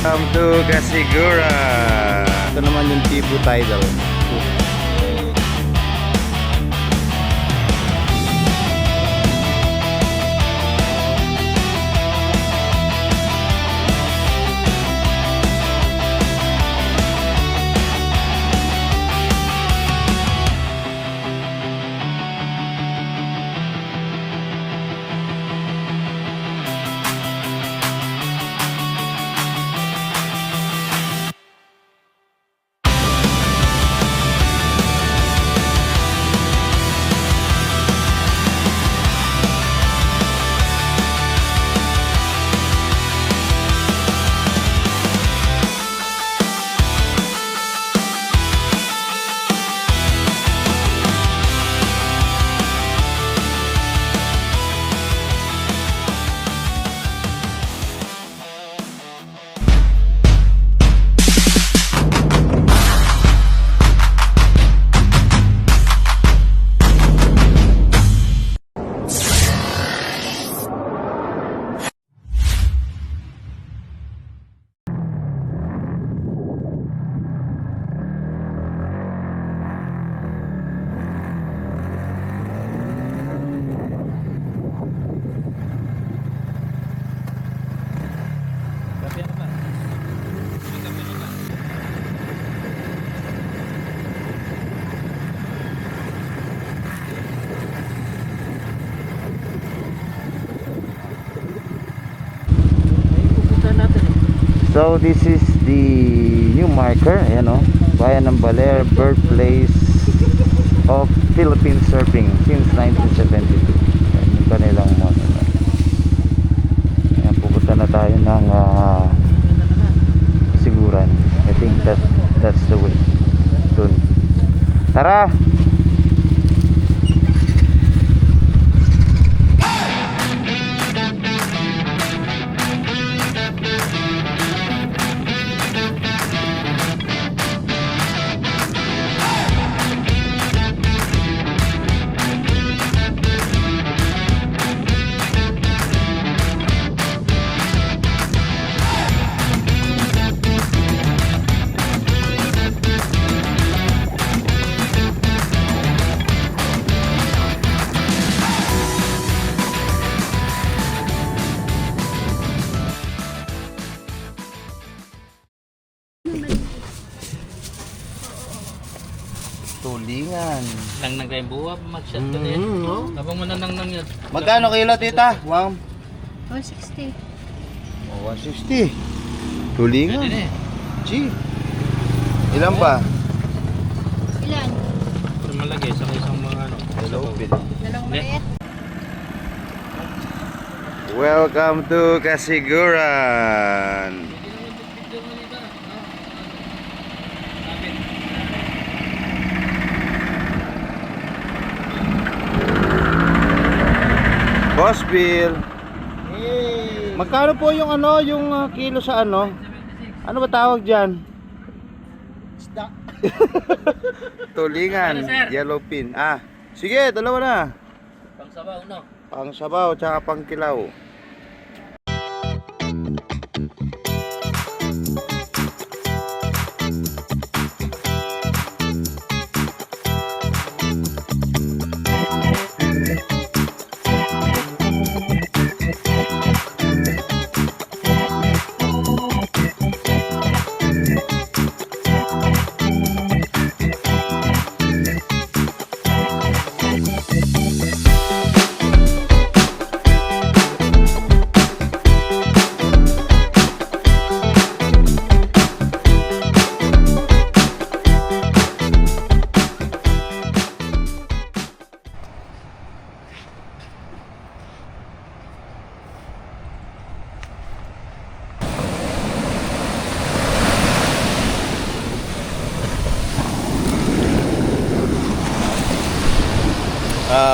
Welcome to Casiguran. Ito naman yung Tibu Tidal. So this is the new marker, ayan o, Bayan ng Baler, birthplace of Philippine surfing since 1972. Ayan yung kanilang monument. Ayan, pupunta na tayo ng Siguran. I think that's the way. Soon. Tara! Tulingan. Nang nagay buwa, mag-shot ka din. No? Habang mo nang yun. Magkano kilo, tita? Wow. 160. Oh, 160. Tulingan. Pwede na eh. Gee. Ilan pa? Ilan? Pero malagay sa isang mga ano. Hello, Dalawang maliit. Welcome to Casiguran. Boss Bill. Hey. Magkano po yung ano, yung kilo sa ano? Ano ba tawag diyan? Isda. Tulingan, Ano, sir? yellowfin. Ah, sige, dalawa na. Pang sabaw, no? Pang sabaw tsaka pang kilaw.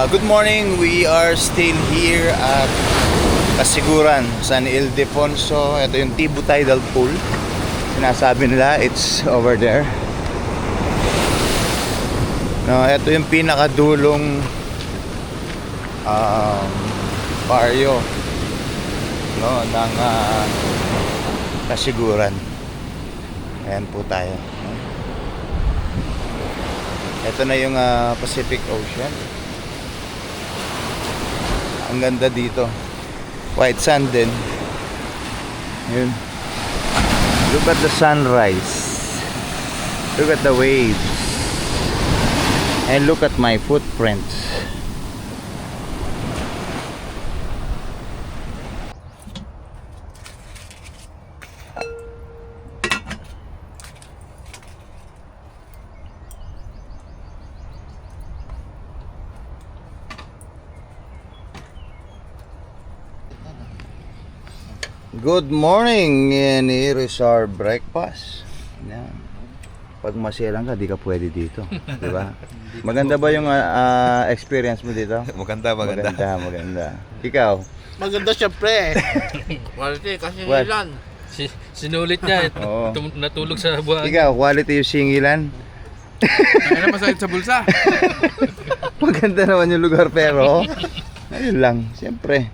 Good morning, we are still here at Casiguran, San Ildefonso. Ito yung Tibu Tidal Pool. Sinasabi nila, it's over there. No, ito yung pinakadulong baryo, no, ng kasiguran. Ayan po tayo. Ito na yung Pacific Ocean. Ang ganda dito. White sand din. Yun. Look at the sunrise. Look at the waves. And look at my footprints. Good morning, and here is our breakfast. Yan. Pag masilang ka, di ka pwede dito, di ba? Maganda ba yung experience mo dito? Maganda. Maganda. Ikaw? Maganda syempre. Quality kasi What? ilan. Sinulit niya. Oo. Natulog sa buwan. Ikaw, quality yung singilan? Ano masakit sa bulsa? Maganda naman yung lugar pero ayun lang, siyempre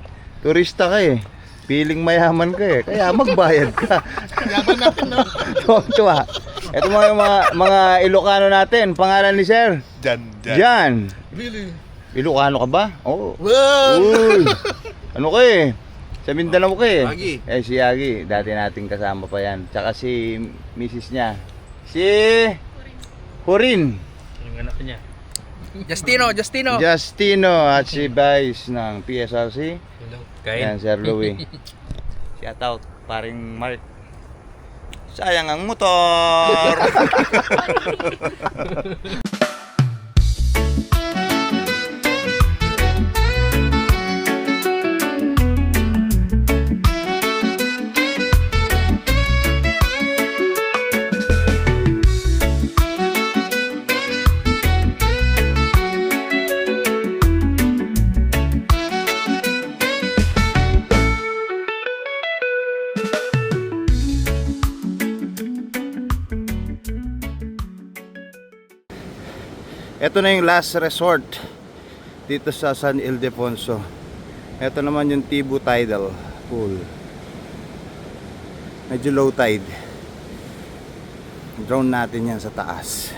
turista ka eh, feeling mayaman ka eh, kaya magbayad ka. Yaman natin, no? Tuwa. Ito mga Ilocano natin, pangalan ni Sir Jan. Really? Ilocano ka ba? Oo. Wow! Uy. Ano ka eh? Sa Mindanao ka eh. Agi. Si Agi, dati nating kasama pa yan. Tsaka si Mrs. niya, si Corin. Yung anak niya. Justino. At si Vice ng PSRC. Yan, Sir Louie. Shout out, paring Mark. Sayang ang motor. Ito na yung last resort dito sa San Ildefonso. Ito naman yung Tibu Tidal Pool. Medyo low tide. Drone natin yan sa taas.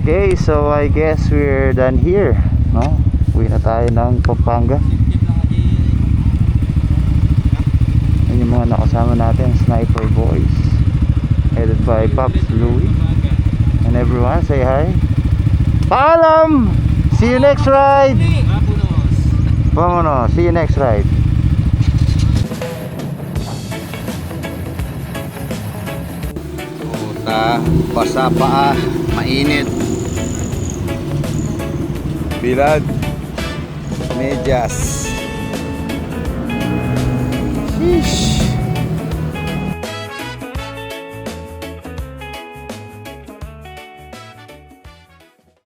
Okay, so I guess we're done here, no? Uwi na tayo ng Pampanga. Yan yung mga nakasama natin, Sniper Boys, headed by Pops Louie. And everyone, say hi. Paalam! See you next ride! Vamonos! See you next ride! Puta, basa pa, mainit. Bilad, medyas.